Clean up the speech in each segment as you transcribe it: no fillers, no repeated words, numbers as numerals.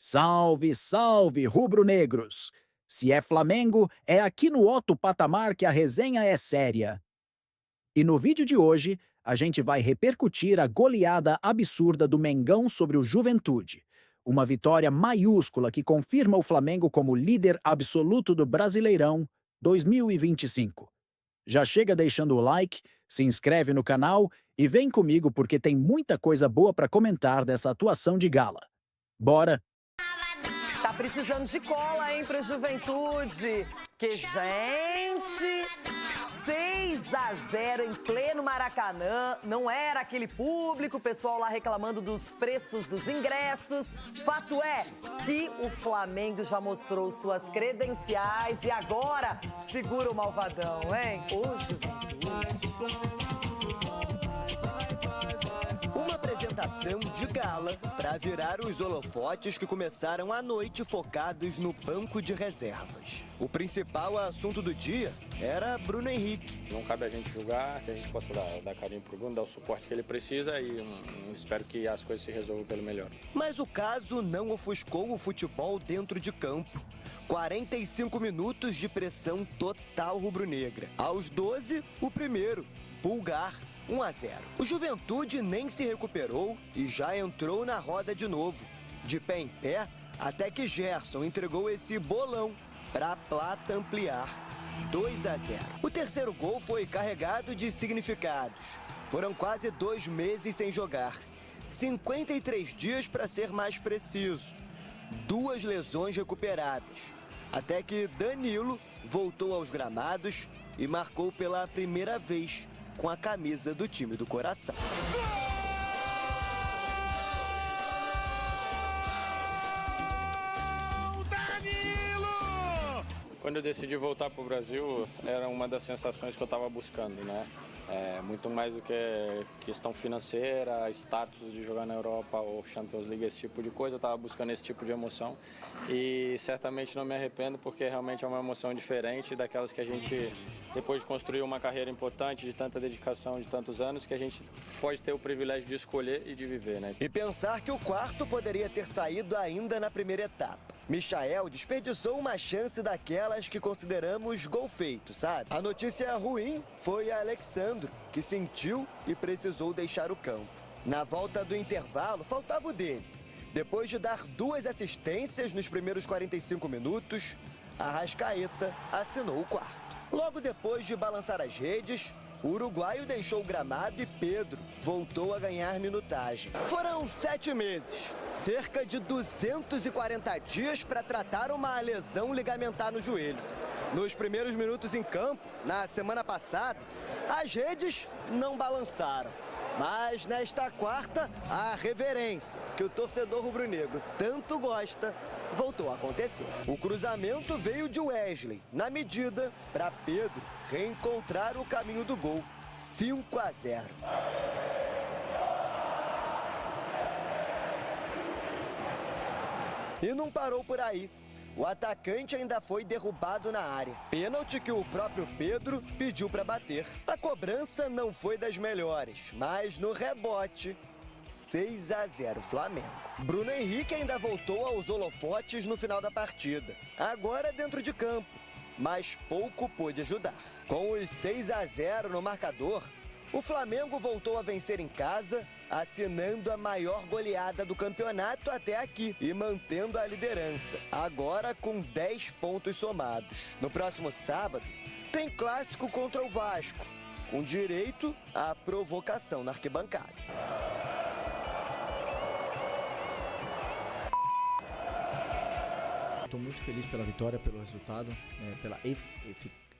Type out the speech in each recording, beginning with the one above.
Salve, salve, rubro-negros! Se é Flamengo, é aqui no Otto Patamar que a resenha é séria. E no vídeo de hoje, a gente vai repercutir a goleada absurda do Mengão sobre o Juventude. Uma vitória maiúscula que confirma o Flamengo como líder absoluto do Brasileirão 2025. Já chega deixando o like, se inscreve no canal e vem comigo porque tem muita coisa boa para comentar dessa atuação de gala. Bora! Tá precisando de cola, hein, pra Juventude. Que, gente, 6-0 em pleno Maracanã. Não era aquele público, o pessoal lá reclamando dos preços dos ingressos. Fato é que o Flamengo já mostrou suas credenciais e agora segura o malvadão, hein? Ô, Juventude. Uma apresentação de gala para virar os holofotes que começaram à noite focados no banco de reservas. O principal assunto do dia era Bruno Henrique. Não cabe a gente julgar, que a gente possa dar carinho pro Bruno, dar o suporte que ele precisa e espero que as coisas se resolvam pelo melhor. Mas o caso não ofuscou o futebol dentro de campo. 45 minutos de pressão total rubro-negra. Aos 12, o primeiro, Pulgar. 1-0. O Juventude nem se recuperou e já entrou na roda de novo. De pé em pé, até que Gerson entregou esse bolão para a Plata ampliar. 2-0. O terceiro gol foi carregado de significados. Foram quase 2 meses sem jogar. 53 dias para ser mais preciso. 2 lesões recuperadas. Até que Danilo voltou aos gramados e marcou pela primeira vez com a camisa do time do coração. Quando eu decidi voltar para o Brasil, era uma das sensações que eu estava buscando, né? Muito mais do que questão financeira, status de jogar na Europa ou Champions League, esse tipo de coisa. Eu estava buscando esse tipo de emoção e certamente não me arrependo porque realmente é uma emoção diferente daquelas que a gente, depois de construir uma carreira importante, de tanta dedicação, de tantos anos, que a gente pode ter o privilégio de escolher e de viver, né? E pensar que o quarto poderia ter saído ainda na primeira etapa. Michael desperdiçou uma chance daquelas que consideramos gol feito, sabe? A notícia ruim foi a Alexandro, que sentiu e precisou deixar o campo. Na volta do intervalo, faltava o dele. Depois de dar 2 assistências nos primeiros 45 minutos, Arrascaeta assinou o quarto. Logo depois de balançar as redes, o uruguaio deixou o gramado e Pedro voltou a ganhar minutagem. Foram 7 meses, cerca de 240 dias para tratar uma lesão ligamentar no joelho. Nos primeiros minutos em campo, na semana passada, as redes não balançaram. Mas nesta quarta, a reverência que o torcedor rubro-negro tanto gosta voltou a acontecer. O cruzamento veio de Wesley, na medida para Pedro reencontrar o caminho do gol. 5-0. E não parou por aí. O atacante ainda foi derrubado na área. Pênalti que o próprio Pedro pediu para bater. A cobrança não foi das melhores, mas no rebote, 6-0 Flamengo. Bruno Henrique ainda voltou aos holofotes no final da partida. Agora dentro de campo, mas pouco pôde ajudar. Com os 6-0 no marcador, o Flamengo voltou a vencer em casa, assinando a maior goleada do campeonato até aqui e mantendo a liderança, agora com 10 pontos somados. No próximo sábado, tem clássico contra o Vasco, com direito à provocação na arquibancada. Estou muito feliz pela vitória, pelo resultado, pela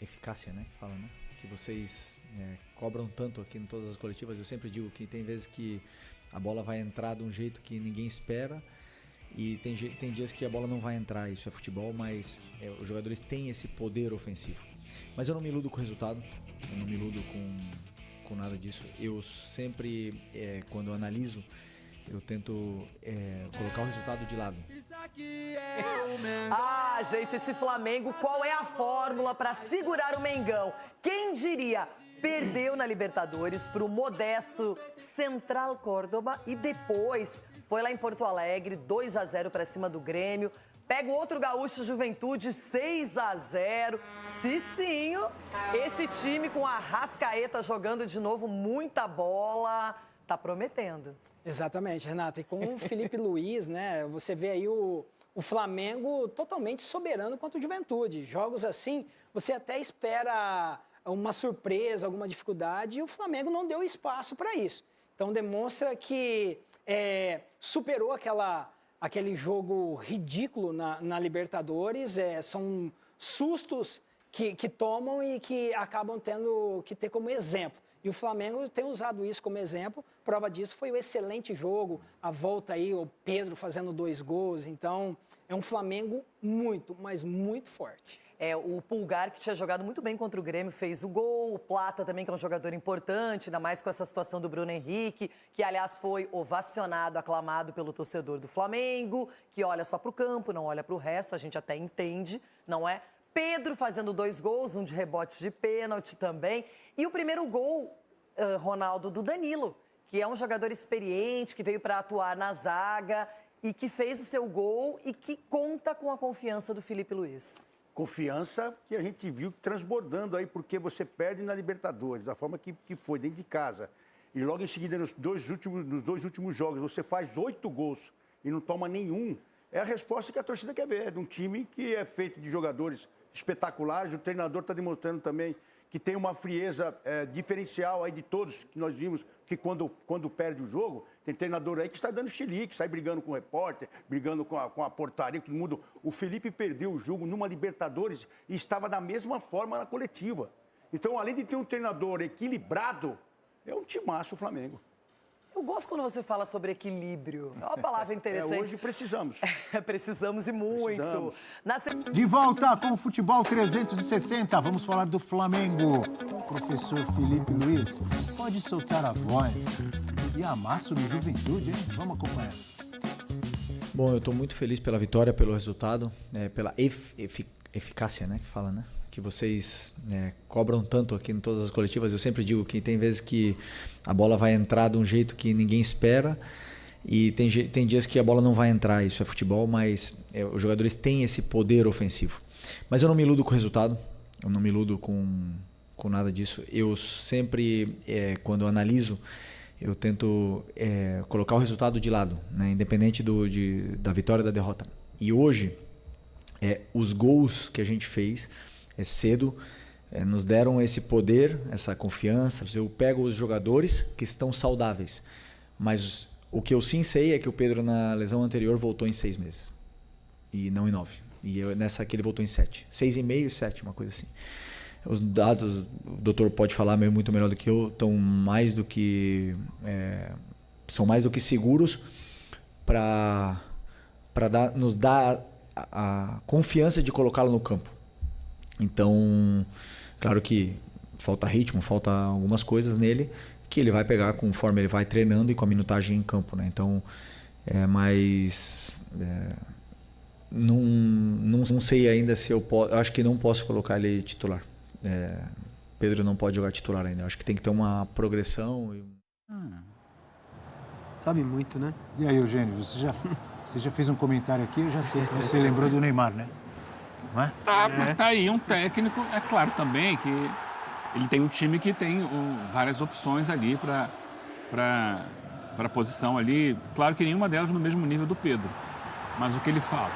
eficácia, né, que fala, né? Que vocês cobram tanto aqui em todas as coletivas. Eu sempre digo que tem vezes que a bola vai entrar de um jeito que ninguém espera e tem dias que a bola não vai entrar. Isso é futebol, mas os jogadores têm esse poder ofensivo. Mas eu não me iludo com o resultado, eu não me iludo com nada disso. Eu sempre, quando eu analiso, eu tento colocar o resultado de lado. Gente, esse Flamengo, qual é a fórmula para segurar o Mengão? Quem diria? perdeu na Libertadores para o modesto Central Córdoba e depois foi lá em Porto Alegre, 2-0 para cima do Grêmio. Pega o outro gaúcho, Juventude, 6-0. Cicinho, esse time com a Arrascaeta jogando de novo muita bola, tá prometendo. Exatamente, Renata. E com o Felipe Luiz, né, você vê aí o Flamengo totalmente soberano contra o Juventude. Jogos assim, você até espera uma surpresa, alguma dificuldade, e o Flamengo não deu espaço para isso. Então demonstra que superou aquele jogo ridículo na Libertadores. São sustos que tomam e que acabam tendo que ter como exemplo. E o Flamengo tem usado isso como exemplo. Prova disso foi o excelente jogo, a volta aí, o Pedro fazendo 2 gols. Então, é um Flamengo muito, mas muito forte. O Pulgar, que tinha jogado muito bem contra o Grêmio, fez o gol. O Plata também, que é um jogador importante, ainda mais com essa situação do Bruno Henrique, que, aliás, foi ovacionado, aclamado pelo torcedor do Flamengo, que olha só para o campo, não olha para o resto, a gente até entende, não é? Pedro fazendo 2 gols, um de rebote de pênalti também. E o primeiro gol, Ronaldo, do Danilo, que é um jogador experiente, que veio para atuar na zaga e que fez o seu gol e que conta com a confiança do Felipe Luiz. Confiança que a gente viu transbordando aí, porque você perde na Libertadores, da forma que foi, dentro de casa. E logo em seguida, nos dois últimos jogos, você faz 8 gols e não toma nenhum. É a resposta que a torcida quer ver, de um time que é feito de jogadores espetaculares. O treinador está demonstrando também que tem uma frieza diferencial aí de todos que nós vimos, que quando perde o jogo, tem treinador aí que está dando chilique, sai brigando com o repórter, brigando com a portaria, todo mundo. O Felipe perdeu o jogo numa Libertadores e estava da mesma forma na coletiva. Então, além de ter um treinador equilibrado, é um timaço o Flamengo. Eu gosto quando você fala sobre equilíbrio. É uma palavra interessante. Hoje precisamos. Precisamos e muito. Precisamos. De volta com o Futebol 360, vamos falar do Flamengo. Professor Felipe Luiz, pode soltar a voz. E amasso no Juventude, hein? Vamos acompanhar. Bom, eu estou muito feliz pela vitória, pelo resultado, pela eficácia, né, que fala, né? Que vocês cobram tanto aqui em todas as coletivas. Eu sempre digo que tem vezes que a bola vai entrar de um jeito que ninguém espera e tem dias que a bola não vai entrar. Isso é futebol, mas os jogadores têm esse poder ofensivo. Mas eu não me iludo com o resultado, eu não me iludo com nada disso. Eu sempre, quando analiso, eu tento colocar o resultado de lado, né? Independente da vitória ou da derrota. E hoje, os gols que a gente fez cedo nos deram esse poder, essa confiança. Eu pego os jogadores que estão saudáveis, mas o que eu sim sei é que o Pedro na lesão anterior voltou em 6 meses e não em 9, e nessa aqui ele voltou em 7, 6,5 e 7, uma coisa assim. Os dados, o doutor pode falar muito melhor do que eu, são mais do que seguros para nos dar a confiança de colocá-lo no campo. Então, claro que falta ritmo, falta algumas coisas nele que ele vai pegar conforme ele vai treinando e com a minutagem em campo, né? Então, não sei ainda se eu posso. Eu acho que não posso colocar ele titular. Pedro não pode jogar titular ainda. Eu acho que tem que ter uma progressão. Sabe muito, né? E aí, Eugênio, você já fez um comentário aqui, eu já sei que você lembrou do Neymar, né? Não é? Mas tá aí um técnico, é claro também que ele tem um time que tem várias opções ali para a posição ali. Claro que nenhuma delas no mesmo nível do Pedro. Mas o que ele fala?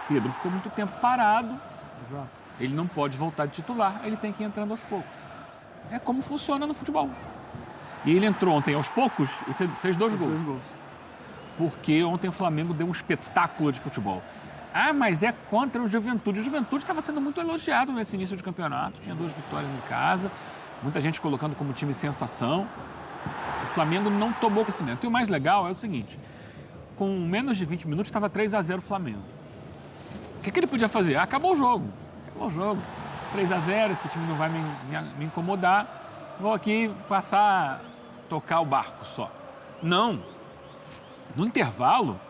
Pedro ficou muito tempo parado. Exato. Ele não pode voltar de titular, ele tem que ir entrando aos poucos. É como funciona no futebol. E ele entrou ontem aos poucos e fez 2 gols. 2 gols. Porque ontem o Flamengo deu um espetáculo de futebol. Mas é contra o Juventude. O Juventude estava sendo muito elogiado nesse início de campeonato. Tinha 2 vitórias em casa. Muita gente colocando como time sensação. O Flamengo não tomou crescimento. E o mais legal é o seguinte. Com menos de 20 minutos, estava 3-0 o Flamengo. O que ele podia fazer? Acabou o jogo. 3-0, esse time não vai me incomodar. Vou aqui passar, tocar o barco só. Não. No intervalo,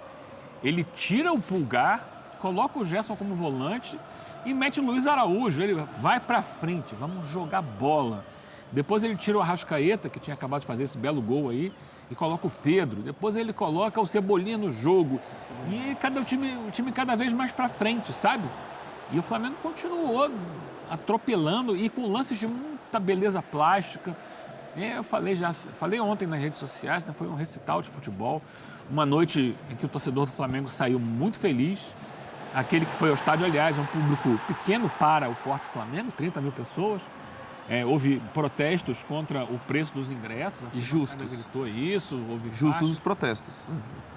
ele tira o Pulgar, coloca o Gerson como volante e mete o Luiz Araújo. Ele vai pra frente, vamos jogar bola. Depois ele tira o Arrascaeta, que tinha acabado de fazer esse belo gol aí, e coloca o Pedro. Depois ele coloca o Cebolinha no jogo. E o time cada vez mais para frente, sabe? E o Flamengo continuou atropelando e com lances de muita beleza plástica. Eu falei ontem nas redes sociais, né? Foi um recital de futebol. Uma noite em que o torcedor do Flamengo saiu muito feliz. Aquele que foi ao estádio, aliás, é um público pequeno para o Porto Flamengo, 30 mil pessoas. Houve protestos contra o preço dos ingressos. E justos. Gritou isso, houve justos os protestos,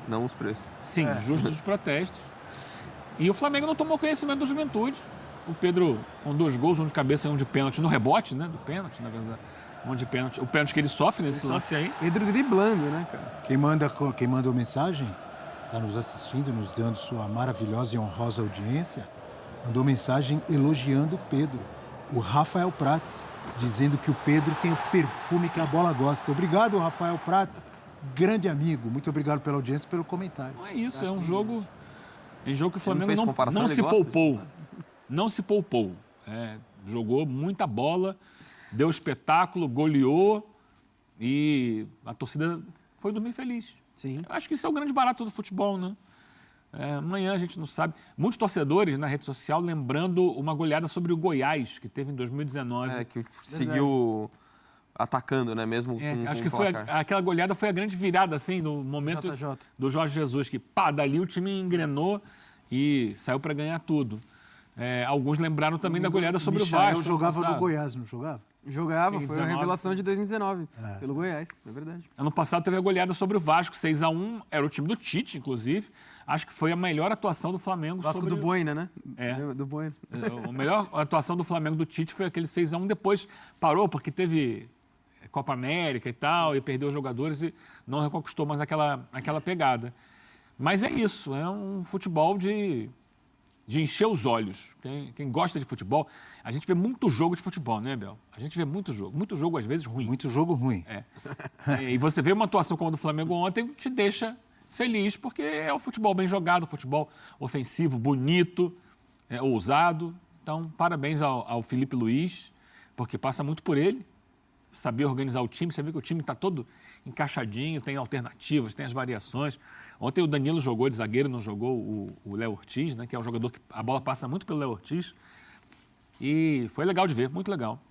não os preços. Sim, justos os protestos. E o Flamengo não tomou conhecimento do Juventude. O Pedro com 2 gols, um de cabeça e um de pênalti, no rebote, né? Do pênalti, na verdade. Um de pênalti. O pênalti que ele sofre nesse lance aí. Pedro driblando, né, cara? Quem mandou mensagem, está nos assistindo, nos dando sua maravilhosa e honrosa audiência, mandou mensagem elogiando o Pedro. O Rafael Prates, dizendo que o Pedro tem o perfume que a bola gosta. Obrigado, Rafael Prates, grande amigo. Muito obrigado pela audiência e pelo comentário. Não é isso, é um jogo que o Flamengo não se gosta? poupou. Não se poupou. Jogou muita bola, deu espetáculo, goleou e a torcida foi dormir feliz. Sim. Eu acho que isso é o grande barato do futebol, né? Amanhã a gente não sabe. Muitos torcedores na rede social lembrando uma goleada sobre o Goiás, que teve em 2019. Que seguiu atacando, né? Mesmo com acho que aquela goleada foi a grande virada, assim, no momento JJ. do Jorge Jesus, que dali o time engrenou e saiu para ganhar tudo. Alguns lembraram também da goleada sobre o Vasco. Eu jogava no Goiás, não jogava? Jogava, Sim, foi 19, a revelação sim. de 2019, pelo Goiás, é verdade. Ano passado teve a goleada sobre o Vasco, 6-1, era o time do Tite, inclusive. Acho que foi a melhor atuação do Flamengo Vasco do Boina, né? Do Boina. A melhor atuação do Flamengo do Tite foi aquele 6-1, depois parou porque teve Copa América e tal, e perdeu os jogadores e não reconquistou mais aquela pegada. Mas é isso, é um futebol de encher os olhos. Quem gosta de futebol, a gente vê muito jogo de futebol, né, Bel? A gente vê muito jogo às vezes ruim. Muito jogo ruim. E você vê uma atuação como a do Flamengo ontem, te deixa feliz, porque é um futebol bem jogado, futebol ofensivo, bonito, ousado. Então, parabéns ao Filipe Luís, porque passa muito por ele, saber organizar o time. Você vê que o time está todo encaixadinho, tem alternativas, tem as variações. Ontem o Danilo jogou de zagueiro, não jogou o Léo Ortiz, né, que é um jogador que a bola passa muito pelo Léo Ortiz. E foi legal de ver, muito legal.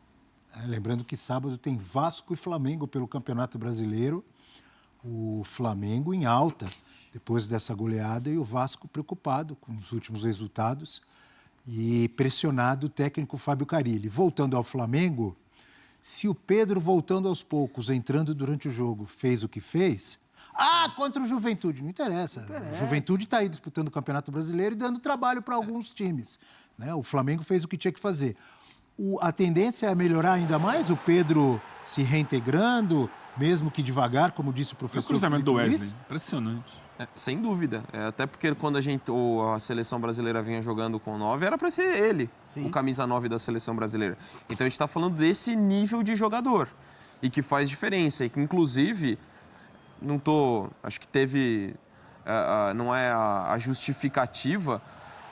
Lembrando que sábado tem Vasco e Flamengo pelo Campeonato Brasileiro. O Flamengo em alta depois dessa goleada e o Vasco preocupado com os últimos resultados e pressionado o técnico Fábio Carille. Voltando ao Flamengo, se o Pedro, voltando aos poucos, entrando durante o jogo, fez o que fez... contra o Juventude. Não interessa. O Juventude está aí disputando o Campeonato Brasileiro e dando trabalho para alguns times, né? O Flamengo fez o que tinha que fazer. A tendência é melhorar ainda mais, o Pedro se reintegrando, mesmo que devagar, como disse o professor. O cruzamento do Wesley, Luiz. impressionante. Sem dúvida. Até porque quando a seleção brasileira vinha jogando com 9, era para ser ele, o camisa 9 da seleção brasileira. Então a gente está falando desse nível de jogador e que faz diferença. E que, inclusive, acho que teve... não é a justificativa,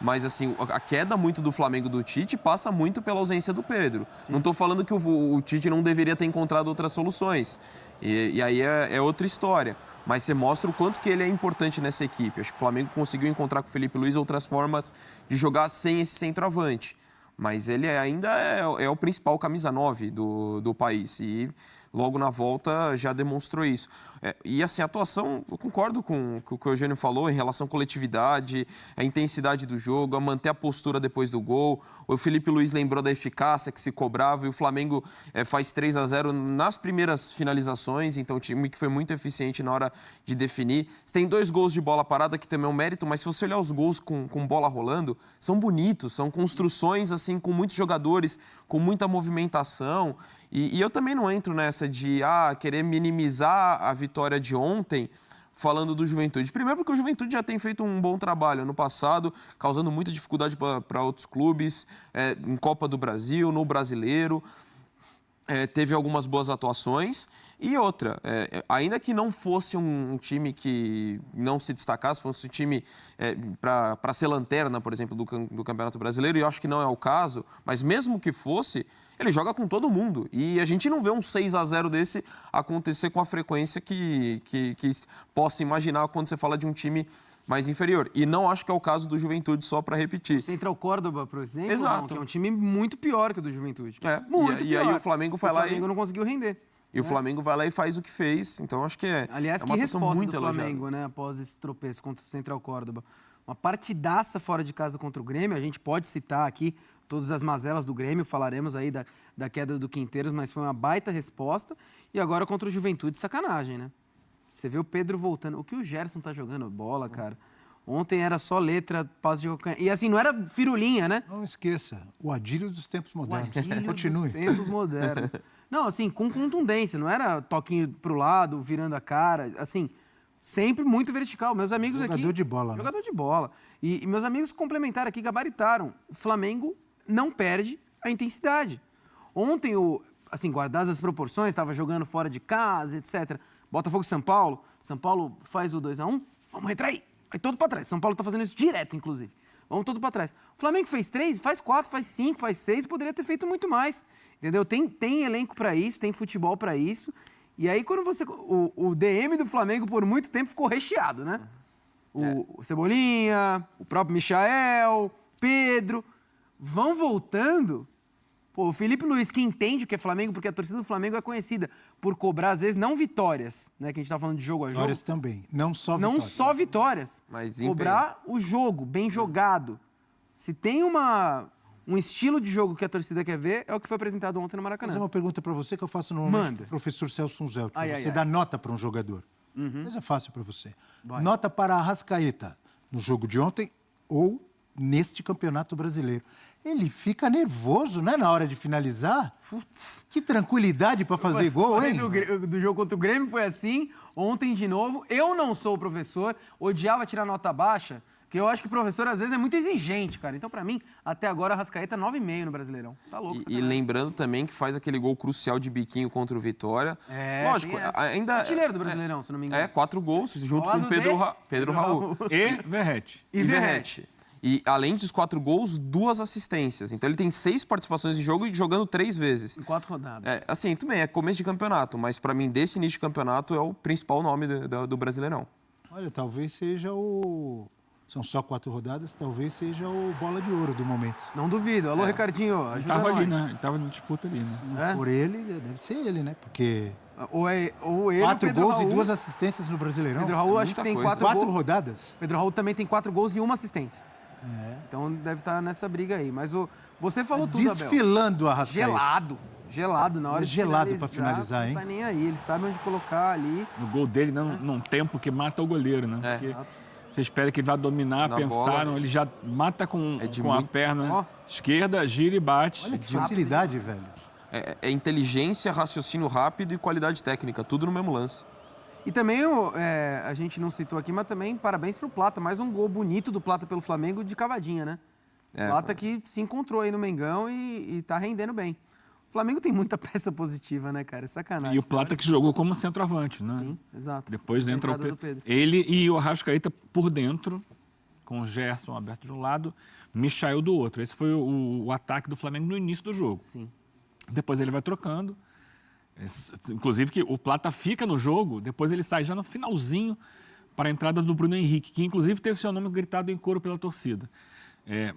mas assim, a queda muito do Flamengo do Tite passa muito pela ausência do Pedro. Sim. Não estou falando que o Tite não deveria ter encontrado outras soluções. E aí é outra história. Mas você mostra o quanto que ele é importante nessa equipe. Acho que o Flamengo conseguiu encontrar com o Filipe Luís outras formas de jogar sem esse centroavante. Mas ele ainda é o principal camisa 9 do país. E logo na volta já demonstrou isso. E assim, a atuação, eu concordo com o que o Eugênio falou em relação à coletividade, a intensidade do jogo, a manter a postura depois do gol. O Filipe Luís lembrou da eficácia que se cobrava e o Flamengo faz 3-0 nas primeiras finalizações, então um time que foi muito eficiente na hora de definir. Você tem 2 gols de bola parada, que também é um mérito, mas se você olhar os gols com bola rolando, são bonitos, são construções assim com muitos jogadores, com muita movimentação. E eu também não entro nessa de querer minimizar a vitória de ontem falando do Juventude. Primeiro porque o Juventude já tem feito um bom trabalho no passado, causando muita dificuldade para outros clubes, em Copa do Brasil, no Brasileiro. teve algumas boas atuações. E outra, ainda que não fosse um time que não se destacasse, fosse um time para ser lanterna, por exemplo, do Campeonato Brasileiro, e eu acho que não é o caso, mas mesmo que fosse, ele joga com todo mundo. E a gente não vê um 6-0 desse acontecer com a frequência que possa imaginar quando você fala de um time mais inferior. E não acho que é o caso do Juventude, só para repetir. O Central Córdoba, por exemplo, Exato. Não, que é um time muito pior que o do Juventude. Muito pior. E aí o Flamengo vai lá O Flamengo não conseguiu render. E o Flamengo vai lá e faz o que fez. Então acho que Aliás, é que uma atuação resposta muito do elogiada. Flamengo, né? Após esse tropeço contra o Central Córdoba. Uma partidaça fora de casa contra o Grêmio. A gente pode citar aqui todas as mazelas do Grêmio. Falaremos aí da queda do Quinteiros, mas foi uma baita resposta. E agora contra o Juventude, sacanagem, né? Você vê o Pedro voltando. O que o Gerson tá jogando bola, cara. Ontem era só letra, passe de calcanhar. E assim, não era firulinha, né? Não esqueça, o Adílio dos tempos modernos. O Adílio Continue. dos tempos modernos. Não, assim, com contundência. Não era toquinho pro lado, virando a cara. Assim, sempre muito vertical. Meus amigos aqui... Jogador de bola, né? Jogador de bola. E meus amigos complementaram aqui, gabaritaram. O Flamengo não perde a intensidade. Ontem, assim, guardadas as proporções, estava jogando fora de casa, etc. Botafogo e São Paulo. São Paulo faz o 2-1. Vamos retrair. Vai todo pra trás. São Paulo tá fazendo isso direto, inclusive. Vamos todo pra trás. O Flamengo fez 3, faz 4, faz 5, faz 6, poderia ter feito muito mais. Entendeu? Tem elenco pra isso, tem futebol pra isso. E aí, quando você... O DM do Flamengo, por muito tempo, ficou recheado, né? O Cebolinha, o próprio Michael, Pedro. Vão voltando... Pô, o Felipe Luiz, que entende o que é Flamengo, porque a torcida do Flamengo é conhecida por cobrar, às vezes, não vitórias, né? Que a gente tá falando de jogo a jogo. Vitórias também, não só vitórias. Não só vitórias. Mas cobrar o jogo, bem jogado. Se tem um estilo de jogo que a torcida quer ver, é o que foi apresentado ontem no Maracanã. Mas é uma pergunta para você que eu faço normalmente Manda. pro professor Celso Unzel. Ai, Você ai, dá ai. nota para um jogador. Mas é fácil para você. Vai. Nota para a Arrascaeta no jogo de ontem ou neste Campeonato Brasileiro. Ele fica nervoso, né, na hora de finalizar. Putz. Que tranquilidade para fazer gol, hein? Do jogo contra o Grêmio foi assim, ontem de novo. Eu não sou o professor, odiava tirar nota baixa, porque eu acho que o professor, às vezes, é muito exigente, cara. Então, pra mim, até agora, a Arrascaeta 9,5 no Brasileirão. Tá louco, E lembrando também que faz aquele gol crucial de biquinho contra o Vitória. Lógico, ainda... Artilheiro do Brasileirão, se não me engano. 4 gols, junto Ao com lado Pedro Raul. E Verratti. E Verratti. E além dos 4 gols, 2 assistências. Então ele tem 6 participações em jogo e jogando 3 vezes. Em 4 rodadas. Assim, tudo bem, é começo de campeonato, mas pra mim, desse início de campeonato, é o principal nome do Brasileirão. Olha, talvez seja o... São só 4 rodadas, talvez seja o bola de ouro do momento. Não duvido. Alô, Ricardinho, Ele ajuda tava nós. ali, né? Ele tava na disputa ali, né? Por ele, deve ser ele, né? Porque Ou ele, 4 Pedro gols Raul. e 2 assistências no Brasileirão. Pedro Raul acho que muita tem coisa. 4 4 gols. rodadas. Pedro Raul também tem 4 gols e 1 assistência. Então deve estar nessa briga aí. Mas você falou tudo, Abel. Desfilando a Arrascaeta. Gelado na hora de gelado pra finalizar, hein? Não tá nem aí, ele sabe onde colocar ali. No gol dele, num tempo que mata o goleiro, né? Porque você espera que ele vá dominar, Na pensar, bola, não, ele já mata com a muito... perna esquerda, gira e bate. Olha que facilidade, velho. É inteligência, raciocínio rápido e qualidade técnica, tudo no mesmo lance. E também, a gente não citou aqui, mas também parabéns pro Plata. Mais um gol bonito do Plata pelo Flamengo de cavadinha, né? Plata que se encontrou aí no Mengão e tá rendendo bem. O Flamengo tem muita peça positiva, né, cara? É sacanagem. E o Plata que jogou como centroavante, né? Sim, exato. Depois A entra entrada do Pedro. ele e o Arrascaeta por dentro, com o Gerson aberto de um lado, Michael do outro. Esse foi o ataque do Flamengo no início do jogo. Sim. Depois ele vai trocando. Inclusive que o Plata fica no jogo, depois ele sai já no finalzinho para a entrada do Bruno Henrique, que inclusive teve seu nome gritado em coro pela torcida.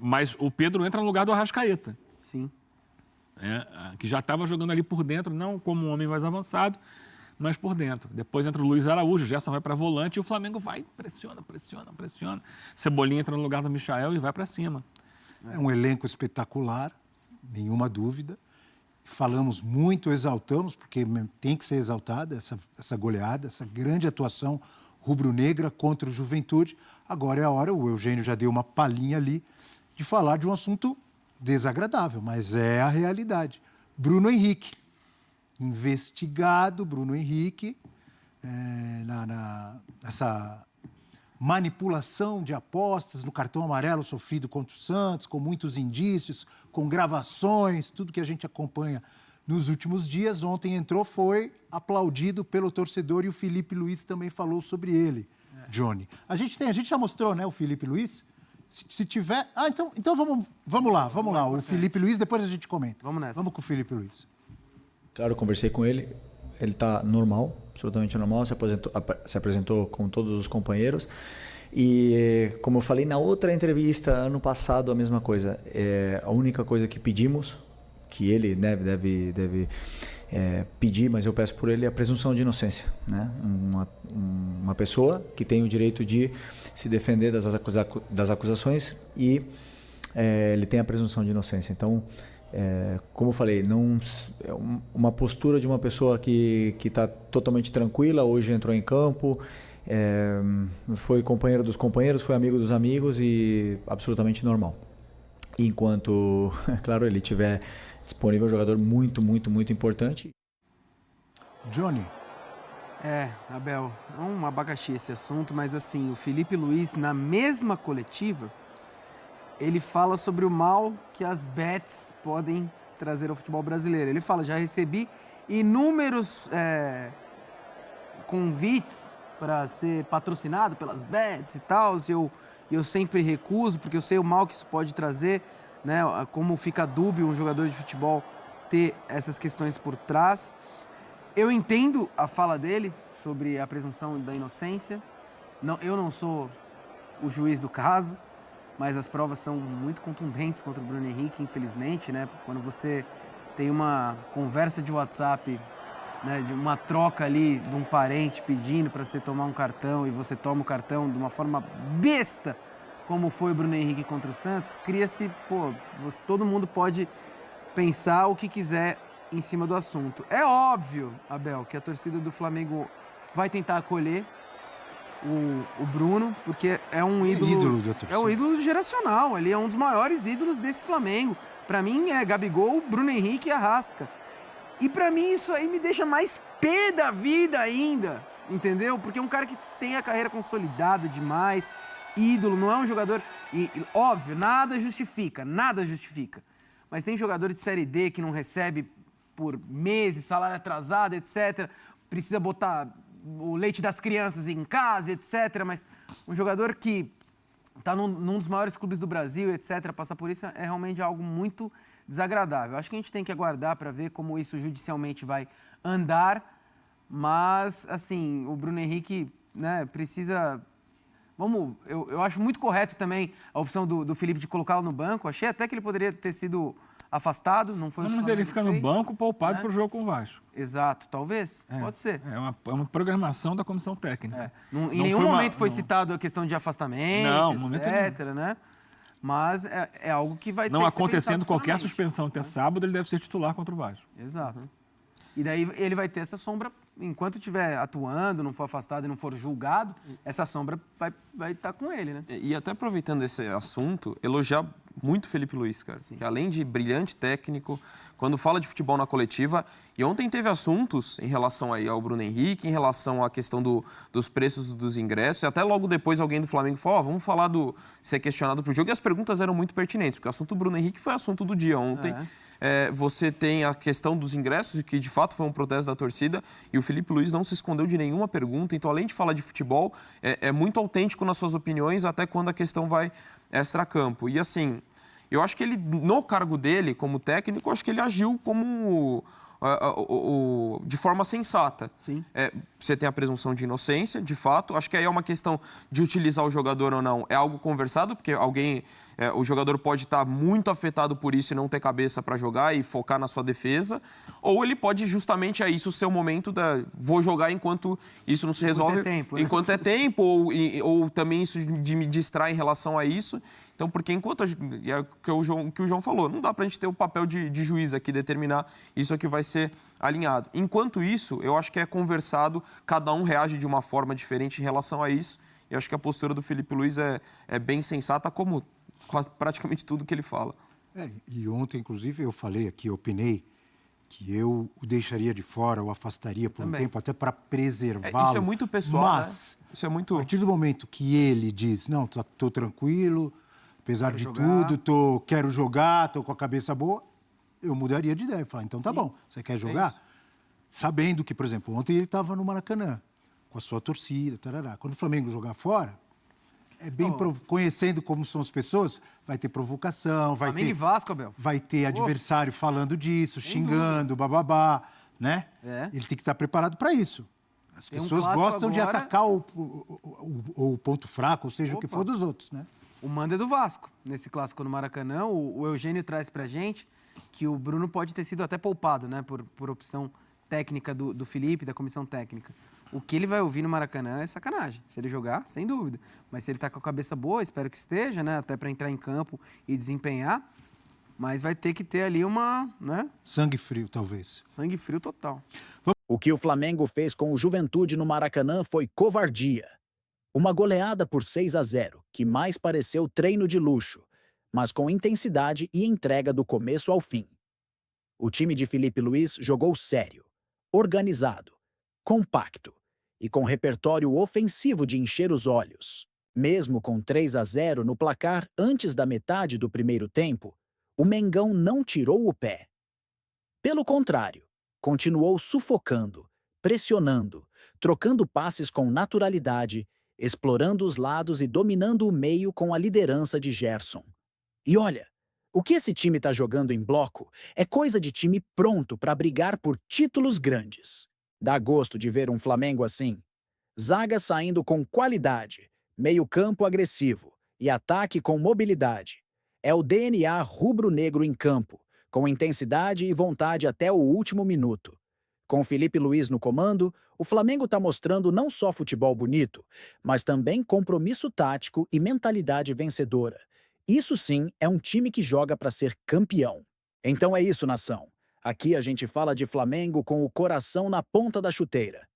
Mas o Pedro entra no lugar do Arrascaeta. Sim. Que já estava jogando ali por dentro, não como um homem mais avançado, mas por dentro. Depois entra o Luiz Araújo, o Gerson vai para volante e o Flamengo vai, pressiona. Cebolinha entra no lugar do Michael e vai para cima. É um elenco espetacular, nenhuma dúvida. Falamos muito, exaltamos, porque tem que ser exaltada essa goleada, essa grande atuação rubro-negra contra o Juventude. Agora é a hora, o Eugênio já deu uma palhinha ali, de falar de um assunto desagradável, mas é a realidade. Bruno Henrique, investigado, Bruno Henrique, nessa manipulação de apostas no cartão amarelo sofrido contra o Santos, com muitos indícios, com gravações, tudo que a gente acompanha nos últimos dias. Ontem entrou, foi aplaudido pelo torcedor e o Felipe Luiz também falou sobre ele, Johnny. A gente já mostrou, né, o Felipe Luiz? Se tiver... então vamos lá. O Felipe Luiz, depois a gente comenta. Vamos nessa. Vamos com o Felipe Luiz. Claro, eu conversei com ele. Ele está normal, absolutamente normal, se apresentou com todos os companheiros. E, como eu falei na outra entrevista, ano passado, a mesma coisa. A única coisa que pedimos, que ele deve pedir, mas eu peço por ele, é a presunção de inocência. Né? Uma pessoa que tem o direito de se defender das acusações e ele tem a presunção de inocência. Então, como eu falei, uma postura de uma pessoa que está totalmente tranquila, hoje entrou em campo, foi companheiro dos companheiros, foi amigo dos amigos e absolutamente normal. Enquanto, claro, ele tiver disponível, um jogador muito, muito, muito importante. Johnny. Abel, é um abacaxi esse assunto, mas assim, o Felipe Luiz, na mesma coletiva, ele fala sobre o mal que as bets podem trazer ao futebol brasileiro. Ele fala, já recebi inúmeros convites para ser patrocinado pelas bets e tal, e eu sempre recuso, porque eu sei o mal que isso pode trazer, né? Como fica dúbio um jogador de futebol ter essas questões por trás. Eu entendo a fala dele sobre a presunção da inocência. Eu não sou o juiz do caso, mas as provas são muito contundentes contra o Bruno Henrique, infelizmente, né? Quando você tem uma conversa de WhatsApp, né, de uma troca ali de um parente pedindo para você tomar um cartão e você toma o cartão de uma forma besta, como foi o Bruno Henrique contra o Santos, cria-se, todo mundo pode pensar o que quiser em cima do assunto. É óbvio, Abel, que a torcida do Flamengo vai tentar acolher o Bruno, porque é um ídolo da torcida. É um ídolo geracional, ele é um dos maiores ídolos desse Flamengo. Para mim é Gabigol, Bruno Henrique e Arrasca. E para mim isso aí me deixa mais pé da vida ainda, entendeu? Porque é um cara que tem a carreira consolidada demais, ídolo, não é um jogador... óbvio, nada justifica. Mas tem jogador de Série D que não recebe por meses, salário atrasado, etc. Precisa botar o leite das crianças em casa, etc. Mas um jogador que está num dos maiores clubes do Brasil, etc., passar por isso é realmente algo muito desagradável. Acho que a gente tem que aguardar para ver como isso judicialmente vai andar, mas, assim, o Bruno Henrique, né, precisa... Eu acho muito correto também a opção do Felipe de colocá-lo no banco. Achei até que ele poderia ter sido afastado, não foi o que o Mas ele fica no banco poupado para o jogo com o Vasco. Exato, talvez, pode ser. É uma programação da comissão técnica. Em nenhum momento foi citado a questão de afastamento, etc, né? Mas é algo que vai ter não que ser acontecendo qualquer futuramente. suspensão até sábado, ele deve ser titular contra o Vasco. Exato. E daí ele vai ter essa sombra, enquanto estiver atuando, não for afastado e não for julgado, essa sombra vai estar com ele, né? E até aproveitando esse assunto, elogiar muito o Felipe Luiz, cara. Que além de brilhante técnico, quando fala de futebol na coletiva, e ontem teve assuntos em relação aí ao Bruno Henrique, em relação à questão dos preços dos ingressos, e até logo depois alguém do Flamengo falou, vamos falar do ser questionado pro jogo, e as perguntas eram muito pertinentes, porque o assunto do Bruno Henrique foi assunto do dia ontem. Você tem a questão dos ingressos, que de fato foi um protesto da torcida, e o Felipe Luiz não se escondeu de nenhuma pergunta, então além de falar de futebol, é muito autêntico nas suas opiniões, até quando a questão vai extracampo. E assim, eu acho que ele, no cargo dele como técnico, eu acho que ele agiu como... de forma sensata. Sim. Você tem a presunção de inocência, de fato. Acho que aí é uma questão de utilizar o jogador ou não. É algo conversado, porque o jogador pode estar muito afetado por isso e não ter cabeça para jogar e focar na sua defesa. Ou ele pode justamente isso o seu momento vou jogar enquanto isso não se resolve. Enquanto é tempo, né? Enquanto é tempo, ou também isso de me distrair em relação a isso. Então, porque é o que o João falou, não dá para a gente ter o papel de juiz aqui, determinar isso aqui vai ser alinhado. Enquanto isso, eu acho que é conversado, cada um reage de uma forma diferente em relação a isso, e acho que a postura do Felipe Luiz é bem sensata, como praticamente tudo que ele fala. E ontem, inclusive, eu falei aqui, eu opinei, que eu o deixaria de fora, o afastaria por um tempo, até para preservá-lo. Isso é muito pessoal, mas, né? Isso é muito... a partir do momento que ele diz, não, estou tranquilo, apesar de tudo, quero jogar, estou com a cabeça boa, eu mudaria de ideia. Falar, então tá bom, você quer jogar? isso. Sabendo que, por exemplo, ontem ele estava no Maracanã, com a sua torcida, tarará. Quando o Flamengo jogar fora, é bem conhecendo como são as pessoas, vai ter provocação, Flamengo e Vasco, Abel. vai ter adversário falando disso, xingando, bababá, né? É. Ele tem que estar preparado para isso. As Tem um pessoas clássico gostam de agora. atacar o ponto fraco, ou seja, o que for dos outros, né? O mando é do Vasco. Nesse clássico no Maracanã, o Eugênio traz pra gente que o Bruno pode ter sido até poupado, né? Por opção técnica do Felipe, da comissão técnica. O que ele vai ouvir no Maracanã é sacanagem. Se ele jogar, sem dúvida. Mas se ele tá com a cabeça boa, espero que esteja, né? Até para entrar em campo e desempenhar. Mas vai ter que ter ali uma, né? Sangue frio, talvez. Sangue frio total. O que o Flamengo fez com o Juventude no Maracanã foi covardia. Uma goleada por 6-0, que mais pareceu treino de luxo, mas com intensidade e entrega do começo ao fim. O time de Felipe Luiz jogou sério, organizado, compacto e com repertório ofensivo de encher os olhos. Mesmo com 3-0 no placar antes da metade do primeiro tempo, o Mengão não tirou o pé. Pelo contrário, continuou sufocando, pressionando, trocando passes com naturalidade, explorando os lados e dominando o meio com a liderança de Gerson. E olha, o que esse time está jogando em bloco é coisa de time pronto para brigar por títulos grandes. Dá gosto de ver um Flamengo assim. Zaga saindo com qualidade, meio-campo agressivo e ataque com mobilidade. É o DNA rubro-negro em campo, com intensidade e vontade até o último minuto. Com Felipe Luiz no comando, o Flamengo está mostrando não só futebol bonito, mas também compromisso tático e mentalidade vencedora. Isso sim é um time que joga para ser campeão. Então é isso, nação. Aqui a gente fala de Flamengo com o coração na ponta da chuteira.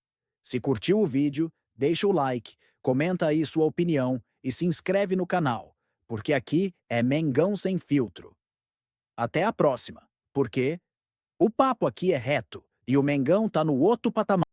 Se curtiu o vídeo, deixa o like, comenta aí sua opinião e se inscreve no canal, porque aqui é Mengão Sem Filtro. Até a próxima, porque o papo aqui é reto e o Mengão tá no outro patamar.